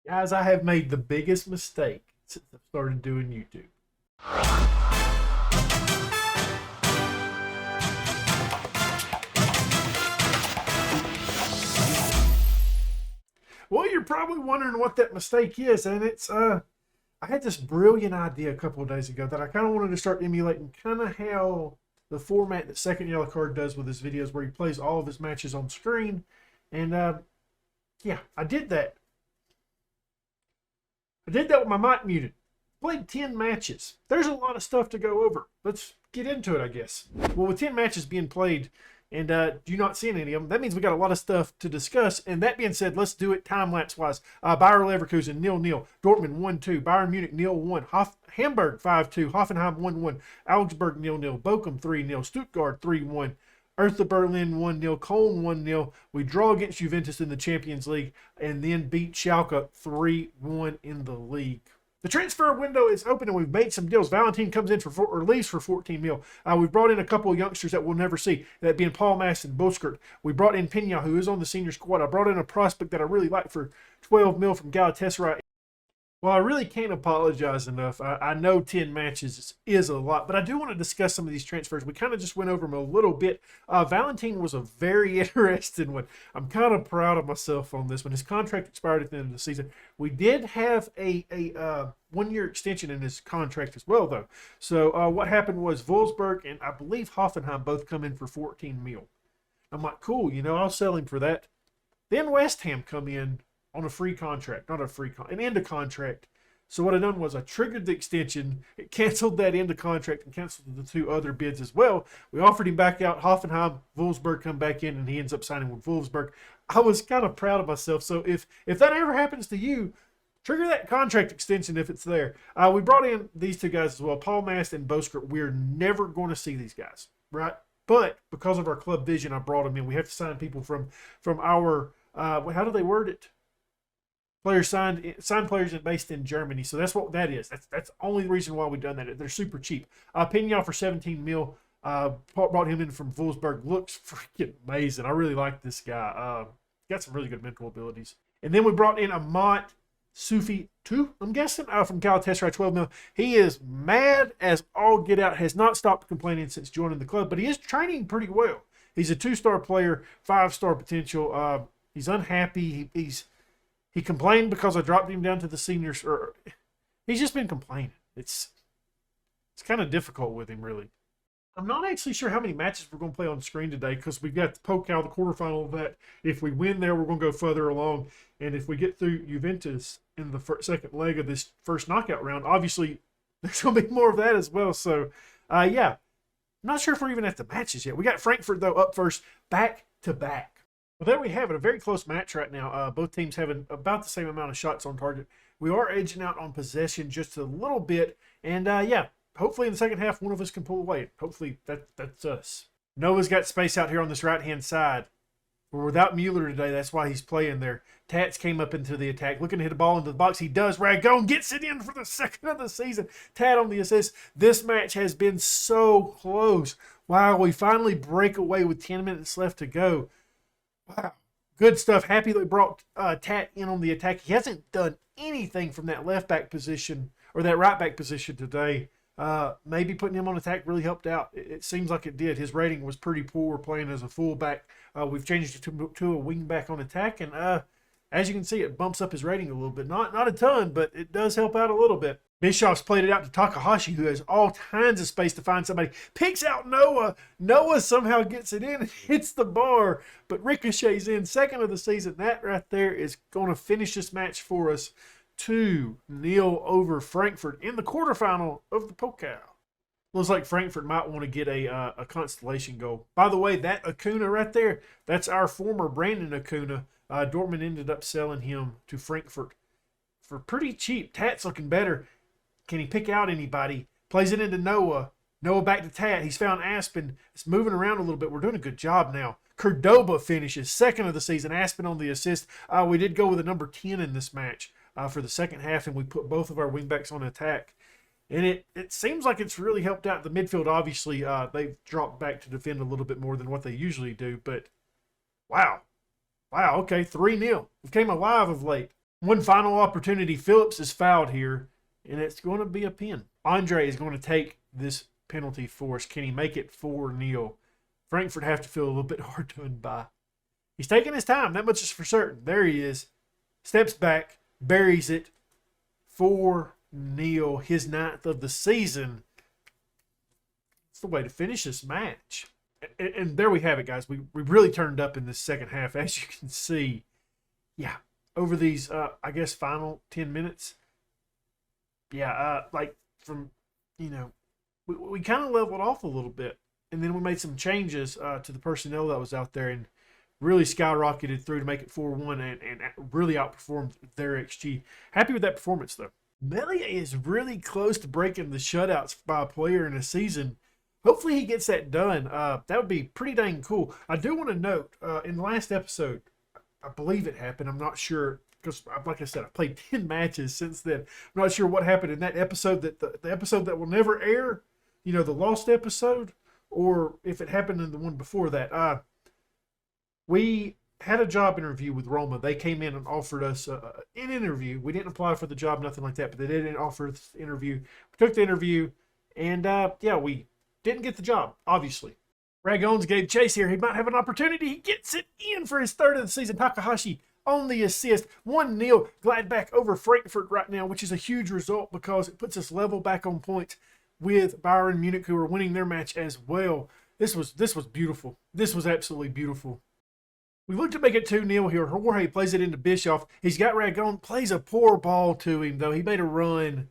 Guys, I have made the biggest mistake since I started doing YouTube. Well, you're probably wondering what that mistake is, and it's I had this brilliant idea a couple of days ago that I kind of wanted to start emulating, kind of how the format that Second Yellow Card does with his videos, where he plays all of his matches on screen, and yeah, I did that. I did that with my mic muted. Played 10 matches. There's a lot of stuff to go over. Let's get into it, I guess. Well, with 10 matches being played and you not seeing any of them, that means we got a lot of stuff to discuss. And that being said, let's do it time-lapse wise. Bayer Leverkusen 0-0, Dortmund 1-2, Bayern Munich 0-1, Hamburg 5-2, Hoffenheim 1-1, Augsburg 0-0, Bochum 3-0, Stuttgart 3-1, Hertha Berlin 1-0, Cologne 1-0. We draw against Juventus in the Champions League and then beat Schalke 3-1 in the league. The transfer window is open and we've made some deals. Valentin comes in or leaves for 14 mil. We've brought in a couple of youngsters that we'll never see, that being Paul Mass and Boskert. We brought in Pena, who is on the senior squad. I brought in a prospect that I really like for 12 mil from Galatasaray. Well, I really can't apologize enough. I know 10 matches is a lot, but I do want to discuss some of these transfers. We kind of just went over them a little bit. Valentin was a very interesting one. I'm kind of proud of myself on this one. His contract expired at the end of the season. We did have a 1-year extension in his contract as well, though. So what happened was Wolfsburg and I believe Hoffenheim both come in for 14 mil. I'm like, cool, I'll sell him for that. Then West Ham come in on a free contract, an end of contract. So what I done was I triggered the extension, it canceled that end of contract and canceled the two other bids as well. We offered him back out. Hoffenheim, Wolfsburg come back in and he ends up signing with Wolfsburg. I was kind of proud of myself. So if that ever happens to you, trigger that contract extension if it's there. We brought in these two guys as well, Paul Mast and Boskert. We're never going to see these guys, right? But because of our club vision, I brought them in. We have to sign people from our, how do they word it? Players signed players based in Germany. So that's what that is. That's the only reason why we've done that. They're super cheap. Pena for 17 mil. Brought him in from Wolfsburg. Looks freaking amazing. I really like this guy. Got some really good mental abilities. And then we brought in Amant Sufi 2, I'm guessing, from Galatasaray, 12 mil. He is mad as all get out. Has not stopped complaining since joining the club, but he is training pretty well. He's a 2-star player, 5-star potential. He's unhappy. He complained because I dropped him down to the seniors. He's just been complaining. It's kind of difficult with him, really. I'm not actually sure how many matches we're going to play on screen today because we've got the Pokal, the quarterfinal of that. If we win there, we're going to go further along. And if we get through Juventus in the second leg of this first knockout round, obviously there's going to be more of that as well. So, yeah, I'm not sure if we're even at the matches yet. We got Frankfurt, though, up first, back to back. Well, there we have it. A very close match right now. Both teams having about the same amount of shots on target. We are edging out on possession just a little bit. And, yeah, hopefully in the second half, one of us can pull away. Hopefully that's us. Noah's got space out here on this right-hand side. We're without Mueller today. That's why he's playing there. Tats came up into the attack, looking to hit a ball into the box. He does. Ragone gets it in for the second of the season. Tat on the assist. This match has been so close. Wow, we finally break away with 10 minutes left to go. Wow, good stuff. Happy that we brought Tat in on the attack. He hasn't done anything from that left back position or that right back position today. Maybe putting him on attack really helped out. It seems like it did. His rating was pretty poor playing as a fullback. We've changed it to a wing back on attack, and as you can see, it bumps up his rating a little bit. Not a ton, but it does help out a little bit. Bischoff's played it out to Takahashi, who has all kinds of space to find somebody. Picks out Noah. Noah somehow gets it in and hits the bar, but ricochets in. Second of the season. That right there is going to finish this match for us. 2-0 over Frankfurt in the quarterfinal of the Pokal. Looks like Frankfurt might want to get a constellation goal. By the way, that Acuna right there, that's our former Brandon Acuna. Dortmund ended up selling him to Frankfurt for pretty cheap. Tat's looking better. Can he pick out anybody? Plays it into Noah. Noah back to Tat. He's found Aspen. It's moving around a little bit. We're doing a good job now. Cordoba finishes second of the season. Aspen on the assist. We did go with a number 10 in this match for the second half, and we put both of our wingbacks on attack. And it seems like it's really helped out the midfield. Obviously, they've dropped back to defend a little bit more than what they usually do. But, wow. Wow, okay, 3-0. We came alive of late. One final opportunity. Phillips is fouled here, and it's going to be a pin. Andre is going to take this penalty for us. Can he make it 4-0? Frankfurt have to feel a little bit hard done by. He's taking his time. That much is for certain. There he is. Steps back, buries it. 4-0. His 9th of the season. It's the way to finish this match. And there we have it, guys. We really turned up in this second half, as you can see. Yeah, over these, I guess, final 10 minutes. Yeah, like from, we kind of leveled off a little bit. And then we made some changes to the personnel that was out there and really skyrocketed through to make it 4-1 and really outperformed their XG. Happy with that performance, though. Melia is really close to breaking the shutouts by a player in a season. Hopefully he gets that done. That would be pretty dang cool. I do want to note, in the last episode, I believe it happened. I'm not sure, because like I said, I played 10 matches since then. I'm not sure what happened in that episode, that the episode that will never air, the lost episode, or if it happened in the one before that. We had a job interview with Roma. They came in and offered us an interview. We didn't apply for the job, nothing like that, but they didn't offer us the interview. We took the interview, and we didn't get the job, obviously. Ragones gave chase here. He might have an opportunity. He gets it in for his 3rd of the season. Takahashi on the assist. 1-0 Gladbach over Frankfurt right now, which is a huge result because it puts us level back on points with Bayern Munich, who are winning their match as well. This was beautiful. This was absolutely beautiful. We look to make it 2-0 here. Jorge plays it into Bischoff. He's got Ragone. Plays a poor ball to him, though. He made a run.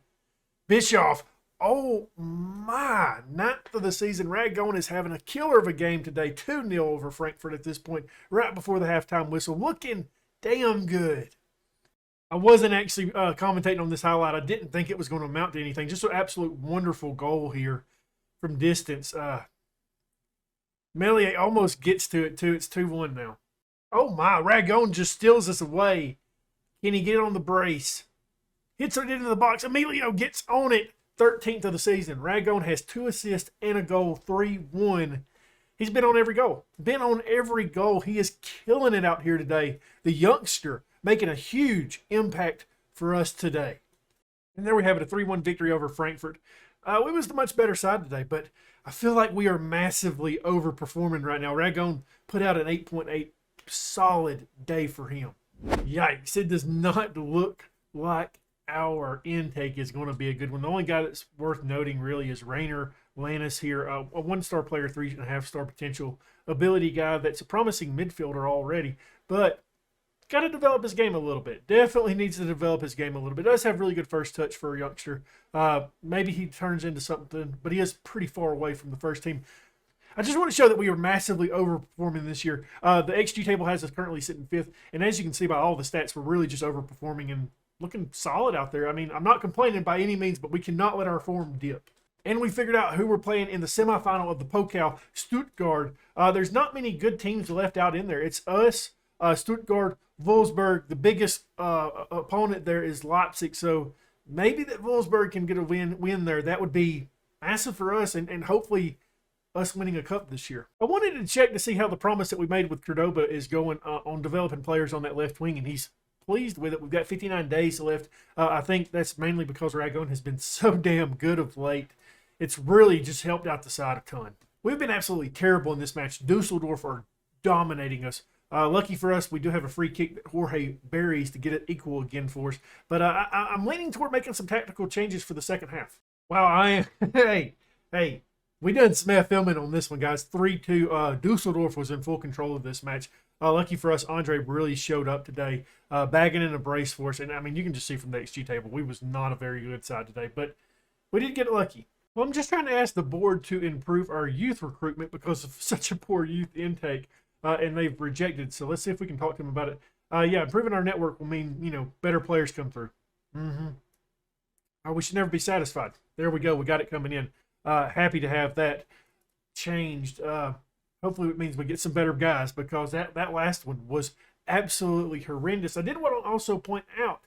Bischoff. Oh, my. 9th of the season. Ragone is having a killer of a game today. 2-0 over Frankfurt at this point, right before the halftime whistle. Looking damn good. I wasn't actually commentating on this highlight. I didn't think it was going to amount to anything. Just an absolute wonderful goal here from distance. Melia almost gets to it, too. It's 2-1 now. Oh, my. Ragone just steals us away. Can he get on the brace? Hits it into the box. Emilio gets on it. 13th of the season. Ragone has 2 assists and a goal. 3-1. He's been on every goal. Been on every goal. He is killing it out here today. The youngster making a huge impact for us today. And there we have it, a 3-1 victory over Frankfurt. It was the much better side today, but I feel like we are massively overperforming right now. Ragone put out an 8.8. Solid day for him. Yikes. It does not look like our intake is going to be a good one. The only guy that's worth noting really is Rainer Lannis here, a 1-star player, 3.5-star potential ability guy that's a promising midfielder already, but got to develop his game a little bit. Definitely needs to develop his game a little bit. Does have really good first touch for a youngster. Maybe he turns into something, but he is pretty far away from the first team. I just want to show that we are massively overperforming this year. The XG table has us currently sitting 5th, and as you can see by all the stats, we're really just overperforming and looking solid out there. I mean, I'm not complaining by any means, but we cannot let our form dip. And we figured out who we're playing in the semifinal of the Pokal, Stuttgart. There's not many good teams left out in there. It's us, Stuttgart, Wolfsburg. The biggest opponent there is Leipzig, so maybe that Wolfsburg can get a win there. That would be massive for us, and hopefully us winning a cup this year. I wanted to check to see how the promise that we made with Cordoba is going on developing players on that left wing, and he's pleased with it. We've got 59 days left. I think that's mainly because Ragone has been so damn good of late. It's really just helped out the side a ton. We've been absolutely terrible in this match. Dusseldorf are dominating us. Lucky for us, we do have a free kick that Jorge buries to get it equal again for us. But I'm leaning toward making some tactical changes for the second half. Wow, hey. We done some filming on this one, guys. 3-2. Dusseldorf was in full control of this match. Lucky for us, Andre really showed up today, bagging in a brace for us. And, I mean, you can just see from the XG table, we was not a very good side today. But we did get lucky. Well, I'm just trying to ask the board to improve our youth recruitment because of such a poor youth intake, and they've rejected. So let's see if we can talk to them about it. Yeah, improving our network will mean, better players come through. We should never be satisfied. There we go. We got it coming in. Happy to have that changed. Hopefully it means we get some better guys because that last one was absolutely horrendous. I did want to also point out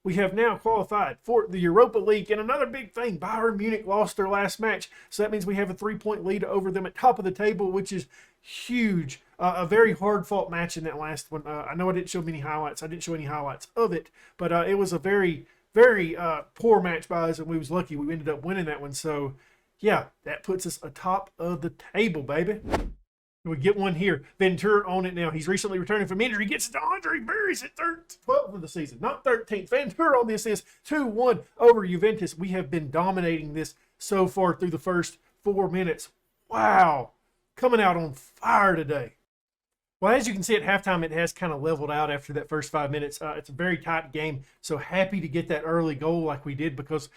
we have now qualified for the Europa League. And another big thing, Bayern Munich lost their last match. So that means we have a 3-point lead over them at top of the table, which is huge. A very hard-fought match in that last one. I know I didn't show many highlights. I didn't show any highlights of it. But it was a very, very poor match by us, and we was lucky we ended up winning that one. So, yeah, that puts us atop of the table, baby. We get one here. Ventura on it now. He's recently returning from injury. Gets it to Andre Berries at 12th of the season, not 13th. Ventura on the assist. 2-1 over Juventus. We have been dominating this so far through the first 4 minutes. Wow. Coming out on fire today. Well, as you can see at halftime, it has kind of leveled out after that first 5 minutes. It's a very tight game. So happy to get that early goal like we did because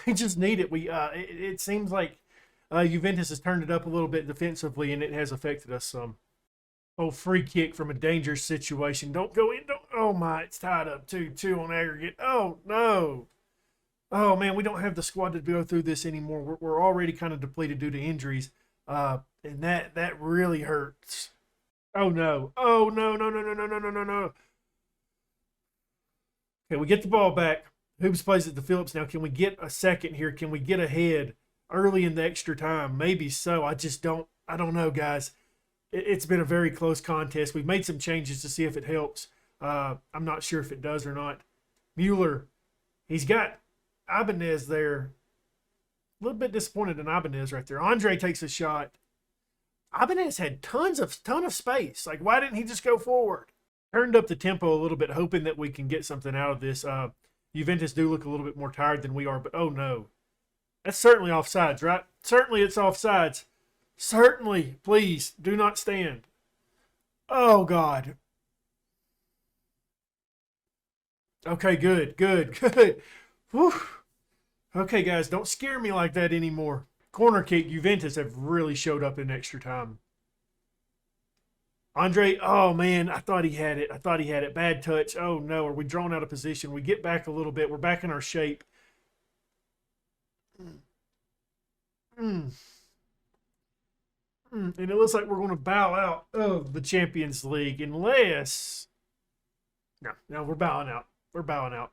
we just need it. It seems like Juventus has turned it up a little bit defensively, and it has affected us some. Oh, free kick from a dangerous situation. Don't go in. Oh, my. It's tied up 2-2 on aggregate. Oh, no. Oh, man, we don't have the squad to go through this anymore. We're already kind of depleted due to injuries, and that really hurts. Oh, no. Oh, no. Okay, we get the ball back. Hoops plays it to Phillips now. Can we get a second here? Can we get ahead early in the extra time? Maybe so. I don't know, guys. It's been a very close contest. We've made some changes to see if it helps. I'm not sure if it does or not. Mueller, he's got Ibanez there. A little bit disappointed in Ibanez right there. Andre takes a shot. Ibanez had ton of space. Like, why didn't he just go forward? Turned up the tempo a little bit, hoping that we can get something out of this. Juventus do look a little bit more tired than we are, but oh no. That's certainly offsides, right? Certainly it's offsides. Certainly, please, do not stand. Oh, God. Okay, good. Whew. Okay, guys, don't scare me like that anymore. Corner kick, Juventus have really showed up in extra time. Andre, oh, man, I thought he had it. Bad touch. Oh, no, are we drawn out of position? We get back a little bit. We're back in our shape. And it looks like we're going to bow out of the Champions League unless... No, we're bowing out. We're bowing out.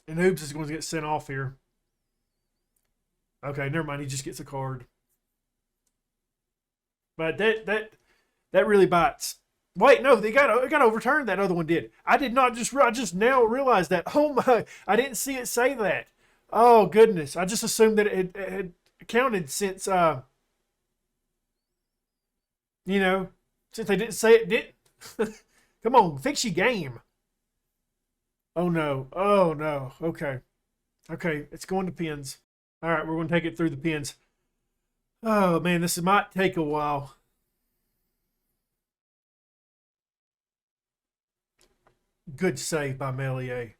And Hoops is going to get sent off here. Okay, never mind. He just gets a card. But that really bites. Wait, no, they got overturned. That other one did. I just now realized that. Oh my! I didn't see it say that. Oh goodness! I just assumed that it had counted since since they didn't say it didn't. Come on, fix your game. Oh no! Oh no! Okay, it's going to pins. All right, we're going to take it through the pins. Oh man, this might take a while. Good save by Melier.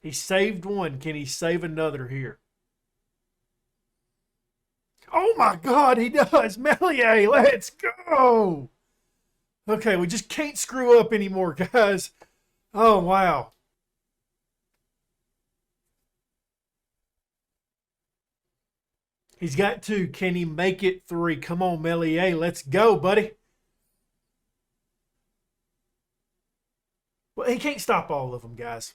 He saved one. Can he save another here? Oh my God, he does. Melier, let's go. Okay, we just can't screw up anymore, guys. Oh, wow. He's got two. Can he make it three? Come on, Melier. Let's go, buddy. Well, he can't stop all of them, guys.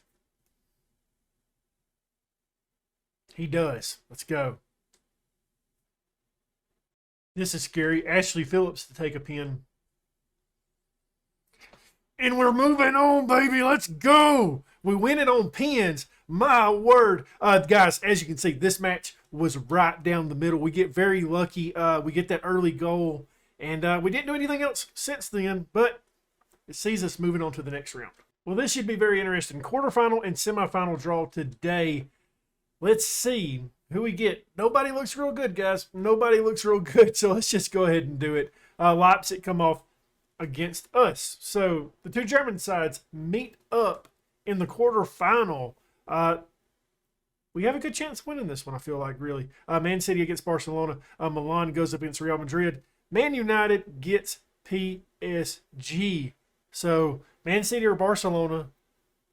He does. Let's go. This is scary. Ashley Phillips to take a pin. And we're moving on, baby. Let's go. We win it on pins. My word. Guys, as you can see, this match was right down the middle. We get very lucky. We get that early goal. And we didn't do anything else since then. But it sees us moving on to the next round. Well, this should be very interesting. Quarterfinal and semifinal draw today. Let's see who we get. Nobody looks real good, guys. Nobody looks real good. So let's just go ahead and do it. Leipzig come off against us. So the two German sides meet up in the quarterfinal. We have a good chance of winning this one, I feel like, really. Man City against Barcelona. Milan goes up against Real Madrid. Man United gets PSG. So Man City or Barcelona.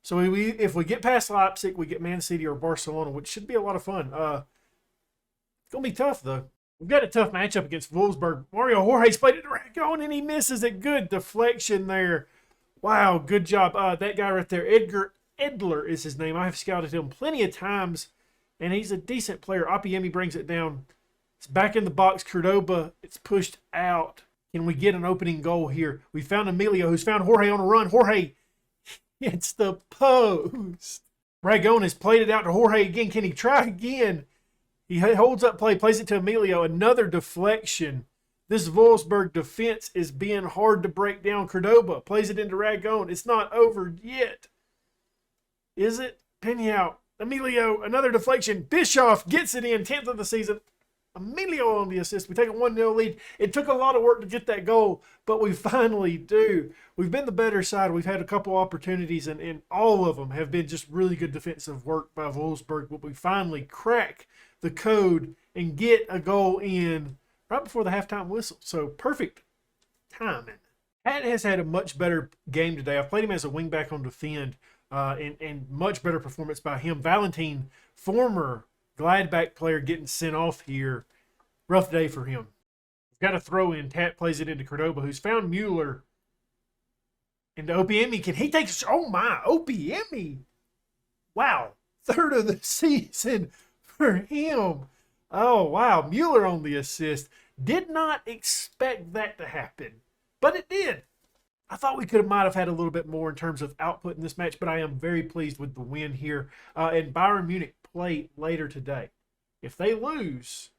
So if we get past Leipzig, we get Man City or Barcelona, which should be a lot of fun. It's going to be tough, though. We've got a tough matchup against Wolfsburg. Mario Jorge's played it going and he misses it. Good deflection there. Wow, good job. That guy right there, Edgar Edler is his name. I have scouted him plenty of times, and he's a decent player. Opiemi brings it down. It's back in the box. Cordoba, it's pushed out. Can we get an opening goal here? We found Emilio, who's found Jorge on a run. Jorge hits the post. Ragon has played it out to Jorge again. Can he try again? He holds up play, plays it to Emilio. Another deflection. This Wolfsburg defense is being hard to break down. Cordoba plays it into Ragon. It's not over yet. Is it? Peñao. Emilio, another deflection. Bischoff gets it in, 10th of the season. Emilio on the assist. We take a 1-0 lead. It took a lot of work to get that goal, but we finally do. We've been the better side. We've had a couple opportunities, and all of them have been just really good defensive work by Wolfsburg, but we finally crack the code and get a goal in right before the halftime whistle. So perfect timing. Pat has had a much better game today. I've played him as a wingback on defend, and much better performance by him. Valentin, former Gladbach player, getting sent off here. Rough day for him. We've got a throw in. Tat plays it into Cordoba, who's found Mueller. Into Opiemi. Can he take a... Oh, my. Opiemi. Wow. Third of the season for him. Oh, wow. Mueller on the assist. Did not expect that to happen, but it did. I thought we might have had a little bit more in terms of output in this match, but I am very pleased with the win here. And Bayern Munich play later today. If they lose,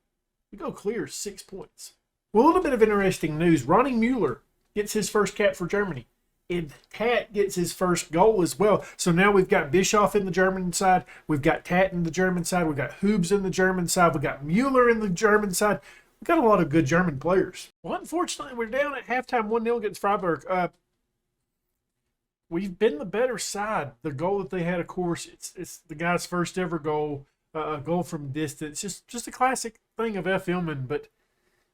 we go clear 6 points. Well, a little bit of interesting news. Ronnie Mueller gets his first cap for Germany. And Tat gets his first goal as well. So now we've got Bischoff in the German side. We've got Tat in the German side. We've got Hoobs in the German side. We've got Mueller in the German side. We've got a lot of good German players. Well, unfortunately, we're down at halftime 1-0 against Freiburg. We've been the better side. The goal that they had, of course, it's the guy's first ever goal, a goal from distance. Just a classic thing of FMing, but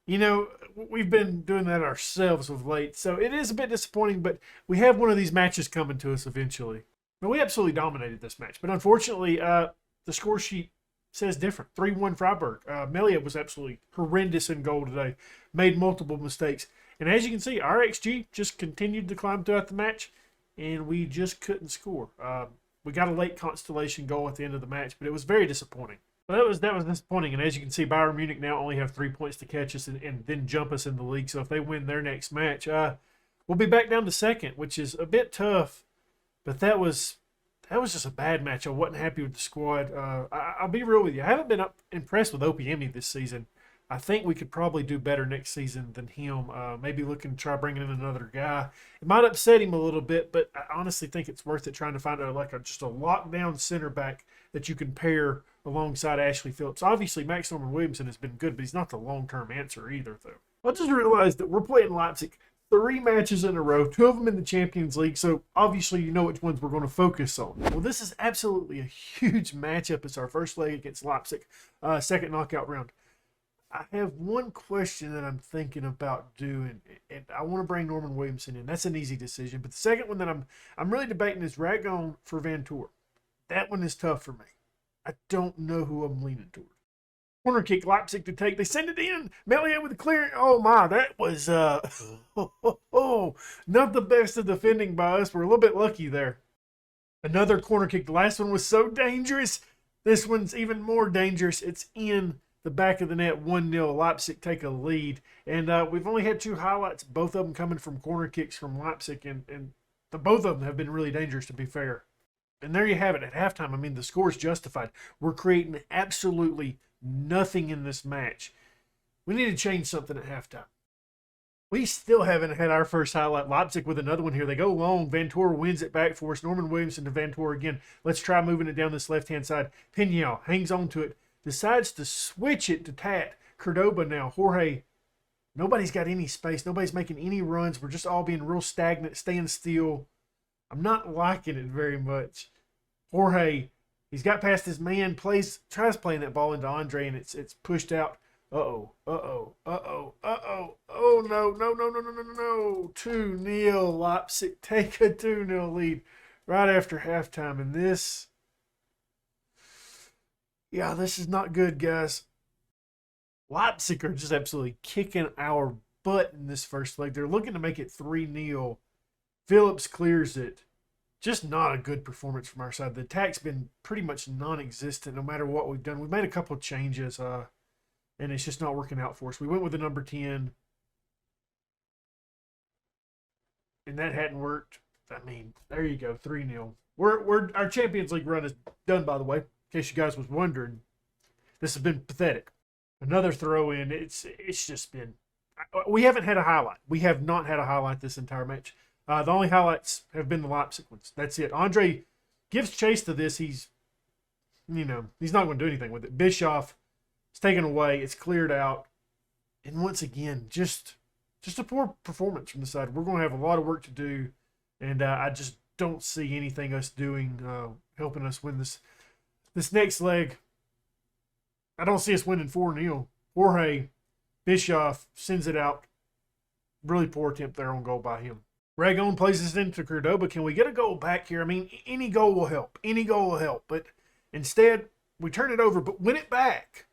you know, we've been doing that ourselves of late, so it is a bit disappointing, but we have one of these matches coming to us eventually. Now, we absolutely dominated this match, but unfortunately, the score sheet says different. 3-1 Freiburg. Melia was absolutely horrendous in goal today, made multiple mistakes, and as you can see, our XG just continued to climb throughout the match, and we just couldn't score. We got a late constellation goal at the end of the match, but it was very disappointing. Well, that was disappointing, and as you can see, Bayern Munich now only have 3 points to catch us and then jump us in the league. So if they win their next match, we'll be back down to second, which is a bit tough. But that was just a bad match. I wasn't happy with the squad. I'll be real with you. I haven't been impressed with Opiemi this season. I think we could probably do better next season than him. Maybe looking to try bringing in another guy. It might upset him a little bit, but I honestly think it's worth it trying to find just a lockdown center back that you can pair alongside Ashley Phillips. Obviously, Max Norman Williamson has been good, but he's not the long-term answer either, though. I just realized that we're playing Leipzig 3 matches in a row, 2 of them in the Champions League, so obviously you know which ones we're going to focus on. Well, this is absolutely a huge matchup. It's our first leg against Leipzig, second knockout round. I have one question that I'm thinking about doing, and I want to bring Norman Williamson in. That's an easy decision. But the second one that I'm really debating is Ragon for Van Toor. That one is tough for me. I don't know who I'm leaning toward. Corner kick, Leipzig to take. They send it in. Melia with the clearing. Oh, my. That was not the best of defending by us. We're a little bit lucky there. Another corner kick. The last one was so dangerous. This one's even more dangerous. It's in the back of the net, 1-0. Leipzig take a lead. And we've only had 2 highlights, both of them coming from corner kicks from Leipzig. And both of them have been really dangerous, to be fair. And there you have it. At halftime, I mean, the score is justified. We're creating absolutely nothing in this match. We need to change something at halftime. We still haven't had our first highlight. Leipzig with another one here. They go long. Van Toor wins it back for us. Norman Williamson to Van Toor again. Let's try moving it down this left-hand side. Peñao hangs on to it. Decides to switch it to Tat. Cordoba now. Jorge. Nobody's got any space. Nobody's making any runs. We're just all being real stagnant, staying still. I'm not liking it very much. Jorge, he's got past his man, tries playing that ball into Andre, and it's pushed out. Oh, no. 2-0. Leipzig take a 2-0 lead right after halftime. And this is not good, guys. Leipzig are just absolutely kicking our butt in this first leg. They're looking to make it 3-0. Phillips clears it. Just not a good performance from our side. The attack's been pretty much non-existent no matter what we've done. We've made a couple of changes, and it's just not working out for us. We went with the number 10, and that hadn't worked. I mean, there you go, 3-0. Our Champions League run is done, by the way, in case you guys was wondering. This has been pathetic. Another throw in. It's just been. We haven't had a highlight. We have not had a highlight this entire match. The only highlights have been the Leipzig ones. That's it. Andre gives chase to this. He's not going to do anything with it. Bischoff is taken away. It's cleared out. And once again, just a poor performance from the side. We're going to have a lot of work to do, and I just don't see anything us doing helping us win this next leg. I don't see us winning 4-0. Jorge Bischoff sends it out. Really poor attempt there on goal by him. Ragon plays this into Cordoba. Can we get a goal back here? I mean, any goal will help. Any goal will help. But instead, we turn it over, but win it back.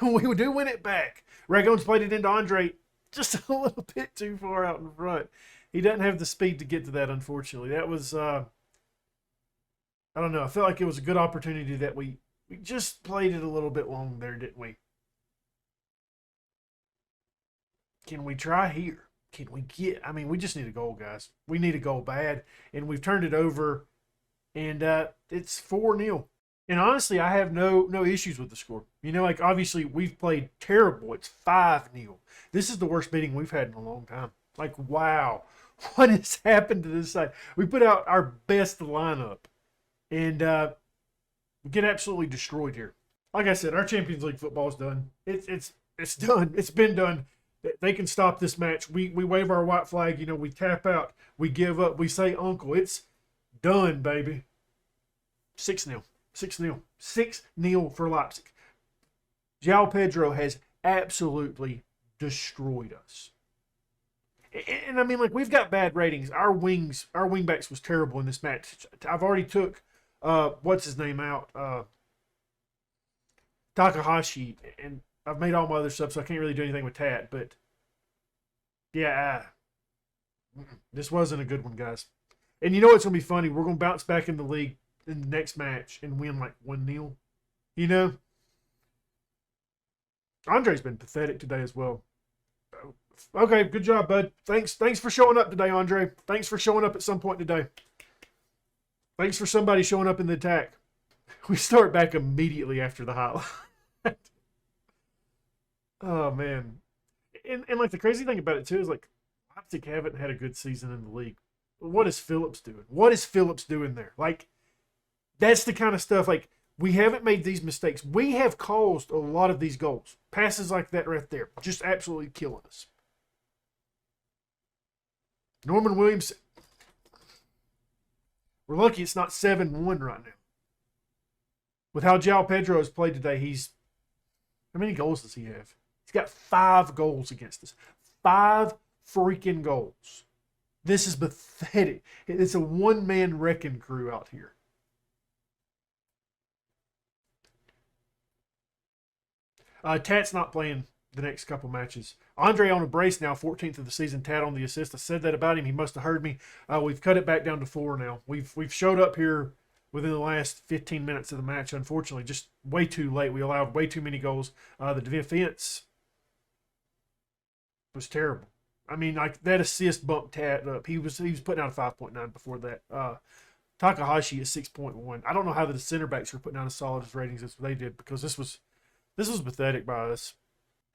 We do win it back. Ragon's played it into Andre just a little bit too far out in front. He doesn't have the speed to get to that, unfortunately. That was, I don't know. I felt like it was a good opportunity that we just played it a little bit long there, didn't we? Can we try here? Can we get? I mean, we just need a goal, guys. We need a goal bad, and we've turned it over, and it's 4-0. And honestly, I have no issues with the score. Like obviously we've played terrible. It's 5-0. This is the worst beating we've had in a long time. Like, wow, what has happened to this side? We put out our best lineup, and we get absolutely destroyed here. Like I said, our Champions League football is done. It's done. It's been done. They can stop this match. We wave our white flag. We tap out. We give up. We say uncle. It's done, baby. 6-0. 6-0. 6-0 for Leipzig. João Pedro has absolutely destroyed us. And I mean, like, we've got bad ratings. Our wingbacks was terrible in this match. I've already took what's his name out, Takahashi, and I've made all my other subs, so I can't really do anything with Tat. But yeah, this wasn't a good one, guys. And you know what's gonna be funny? We're gonna bounce back in the league in the next match and win like 1-0. Andre's been pathetic today as well. Okay, good job, bud. Thanks for showing up today, Andre. Thanks for showing up at some point today. Thanks for somebody showing up in the attack. We start back immediately after the highlight. Oh, man. And like the crazy thing about it, too, is like Leipzig haven't had a good season in the league. What is Phillips doing? What is Phillips doing there? Like, that's the kind of stuff, like, we haven't made these mistakes. We have caused a lot of these goals. Passes like that right there. Just absolutely killing us. Norman Williams. We're lucky it's not 7-1 right now. With how João Pedro has played today, how many goals does he have? He's got 5 goals against us. 5 freaking goals. This is pathetic. It's a one-man wrecking crew out here. Tat's not playing the next couple matches. Andre on a brace now, 14th of the season. Tat on the assist. I said that about him. He must have heard me. We've cut it back down to 4 now. We've showed up here within the last 15 minutes of the match. Unfortunately, just way too late. We allowed way too many goals. The defense was terrible. I mean, like, that assist bumped Tat up. He was putting out a 5.9 before that. Takahashi is 6.1. I don't know how the center backs were putting out as solid as ratings as they did, because this was pathetic by us.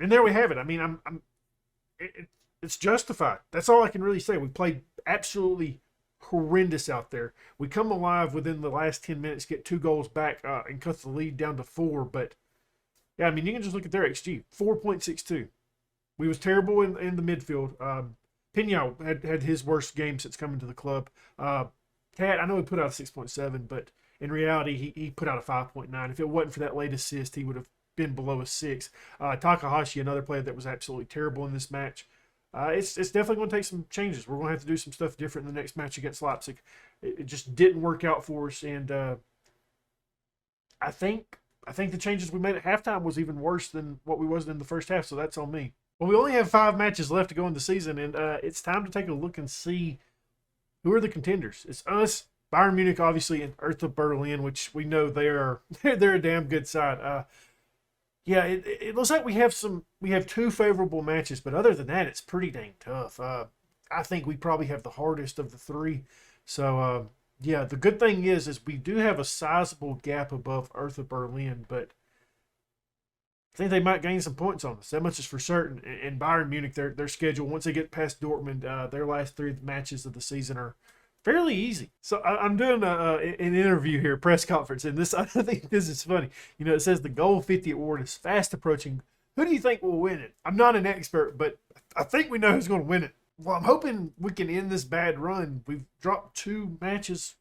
And there we have it. I mean, it's justified. That's all I can really say. We played absolutely horrendous out there. We come alive within the last 10 minutes, get 2 goals back, and cut the lead down to 4. But yeah, I mean, you can just look at their XG, 4.62. We was terrible in the midfield. Pena had his worst game since coming to the club. Tat, I know he put out a 6.7, but in reality, he put out a 5.9. If it wasn't for that late assist, he would have been below a 6. Takahashi, another player that was absolutely terrible in this match. It's definitely going to take some changes. We're going to have to do some stuff different in the next match against Leipzig. It just didn't work out for us, and I think I think the changes we made at halftime was even worse than what we was in the first half, so that's on me. Well, we only have 5 matches left to go in the season, and it's time to take a look and see who are the contenders. It's us, Bayern Munich, obviously, and Hertha Berlin, which we know they're a damn good side. Yeah, it looks like we have 2 favorable matches, but other than that, it's pretty dang tough. I think we probably have the hardest of the 3. So, yeah, the good thing is we do have a sizable gap above Hertha Berlin, but I think they might gain some points on us. That much is for certain. And Bayern Munich, their schedule, once they get past Dortmund, their last 3 matches of the season are fairly easy. So I'm doing an interview here, press conference, and I think this is funny. You know, it says the Goal 50 award is fast approaching. Who do you think will win it? I'm not an expert, but I think we know who's going to win it. Well, I'm hoping we can end this bad run. We've dropped 2 matches,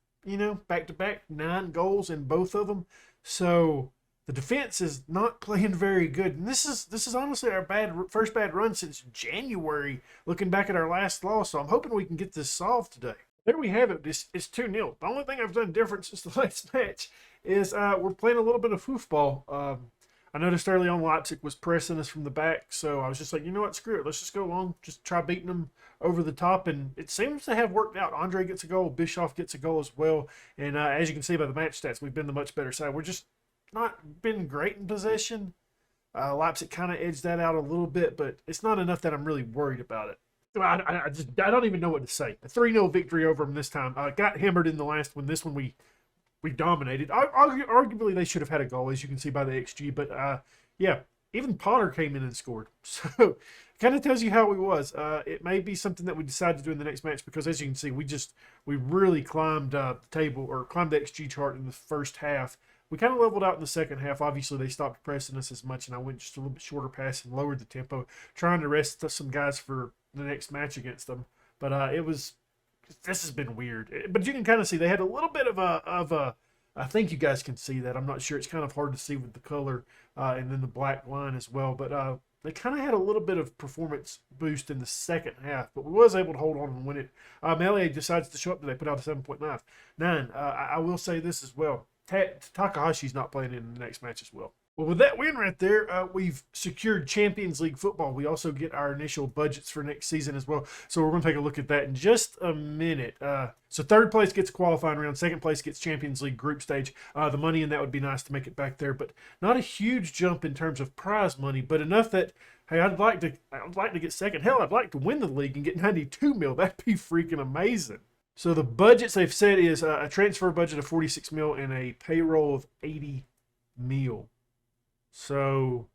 back to back, 9 goals in both of them. So the defense is not playing very good. And this is honestly our first bad run since January, looking back at our last loss. So I'm hoping we can get this solved today. There we have it. It's 2-0. The only thing I've done different since the last match is we're playing a little bit of foofball. I noticed early on Leipzig was pressing us from the back, so I was just like, you know what, screw it. Let's just go along, just try beating them over the top, and it seems to have worked out. Andre gets a goal, Bischoff gets a goal as well, and as you can see by the match stats, we've been the much better side. We're just not been great in possession. Leipzig kind of edged that out a little bit, but it's not enough that I'm really worried about it. I don't even know what to say. A 3-0 victory over them this time. Got hammered in the last one. This one we dominated. Arguably they should have had a goal, as you can see by the XG. But yeah, even Potter came in and scored. So kind of tells you how it was. It may be something that we decide to do in the next match, because as you can see, we really climbed the table, or climbed the XG chart in the first half. We kind of leveled out in the second half. Obviously, they stopped pressing us as much, and I went just a little bit shorter pass and lowered the tempo, trying to rest some guys for the next match against them. But this has been weird. But you can kind of see they had a little bit of a I think you guys can see that. I'm not sure. It's kind of hard to see with the color and then the black line as well. But they kind of had a little bit of performance boost in the second half, but we was able to hold on and win it. LA decides to show up today, put out a 7.9. I will say this as well. Takahashi's not playing in the next match as well. Well, with that win right there, we've secured Champions League football. We also get our initial budgets for next season as well. So we're going to take a look at that in just a minute. So third place gets a qualifying round. Second place gets Champions League group stage. The money in that would be nice to make it back there, but not a huge jump in terms of prize money, but enough that, hey, I'd like to get second. Hell, I'd like to win the league and get 92 mil. That'd be freaking amazing. So the budgets they've said is a transfer budget of 46 mil and a payroll of 80 mil. So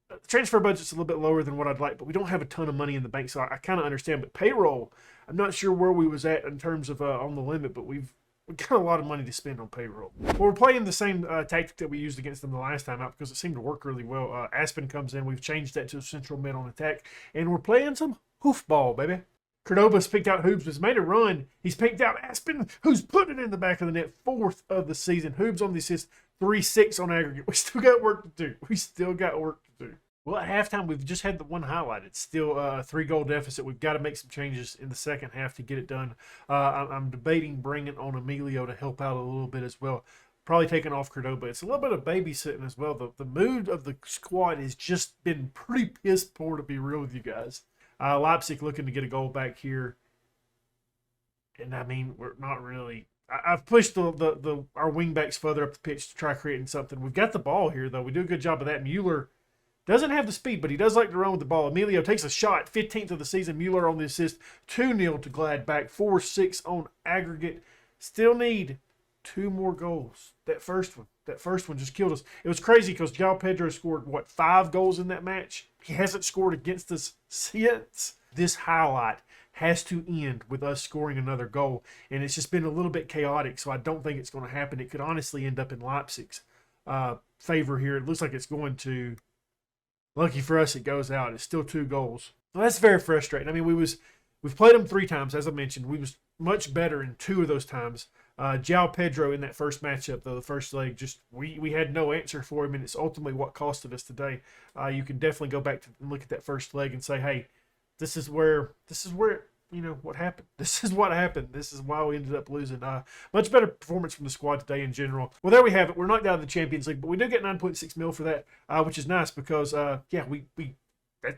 the transfer budget's a little bit lower than what I'd like, but we don't have a ton of money in the bank, so I kind of understand. But payroll, I'm not sure where we was at in terms of on the limit, but we've got a lot of money to spend on payroll. Well, we're playing the same tactic that we used against them the last time out, because it seemed to work really well. Aspen comes in. We've changed that to a central mid on attack, and we're playing some hoofball, baby. Cordoba's picked out Hoobs, has made a run. He's picked out Aspen, who's putting it in the back of the net, 4th of the season. Hoobs on the assist, 3-6 on aggregate. We still got work to do. Well, at halftime, we've just had the one highlight. It's still a 3-goal deficit. We've got to make some changes in the second half to get it done. I'm debating bringing on Emilio to help out a little bit as well. Probably taking off Cordoba. It's a little bit of babysitting as well. The mood of the squad has just been pretty piss poor, to be real with you guys. Leipzig looking to get a goal back here. And I mean, we're not really. I've pushed our wingbacks further up the pitch to try creating something. We've got the ball here, though. We do a good job of that. Mueller doesn't have the speed, but he does like to run with the ball. Emilio takes a shot, 15th of the season. Mueller on the assist, 2-0 to Gladbach, 4-6 on aggregate. Still need 2 more goals. That first one just killed us. It was crazy because João Pedro scored, 5 goals in that match? He hasn't scored against us since. This highlight has to end with us scoring another goal, and it's just been a little bit chaotic, so I don't think it's going to happen. It could honestly end up in Leipzig's favor here. It looks like it's going to. Lucky for us, it goes out. It's still 2 goals. Well, that's very frustrating. I mean, we've played them 3 times, as I mentioned. We was much better in 2 of those times. João Pedro in that first matchup, though, the first leg, just we had no answer for him, and it's ultimately what costed us today. You can definitely go back and look at that first leg and say, hey, this is where what happened. This is what happened. This is why we ended up losing. Much better performance from the squad today in general. Well, there we have it. We're knocked out of the Champions League, but we do get 9.6 mil for that, which is nice because,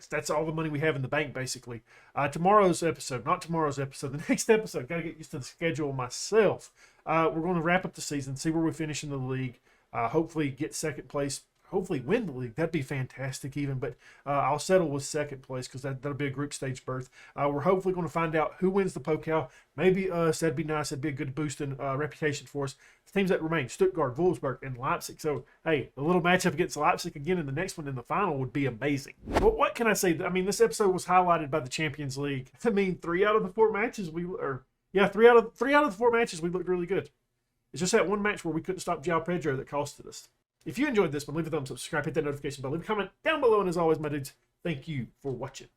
that's all the money we have in the bank, basically. Tomorrow's episode, not tomorrow's episode, the next episode, got to get used to the schedule myself. We're going to wrap up the season, see where we finish in the league, hopefully get second place, hopefully win the league. That'd be fantastic even, but I'll settle with second place because that'll be a group stage berth. We're hopefully going to find out who wins the Pokal. Maybe us. That'd be nice. That'd be a good boost in reputation for us. The teams that remain, Stuttgart, Wolfsburg, and Leipzig. So, hey, a little matchup against Leipzig again in the next one in the final would be amazing. But what can I say? I mean, this episode was highlighted by the Champions League. I mean, 3 out of the 4 matches, 3 out of the 4 matches, we looked really good. It's just that one match where we couldn't stop João Pedro that costed us. If you enjoyed this one, leave a thumbs up, subscribe, hit that notification bell, leave a comment down below, and as always, my dudes, thank you for watching.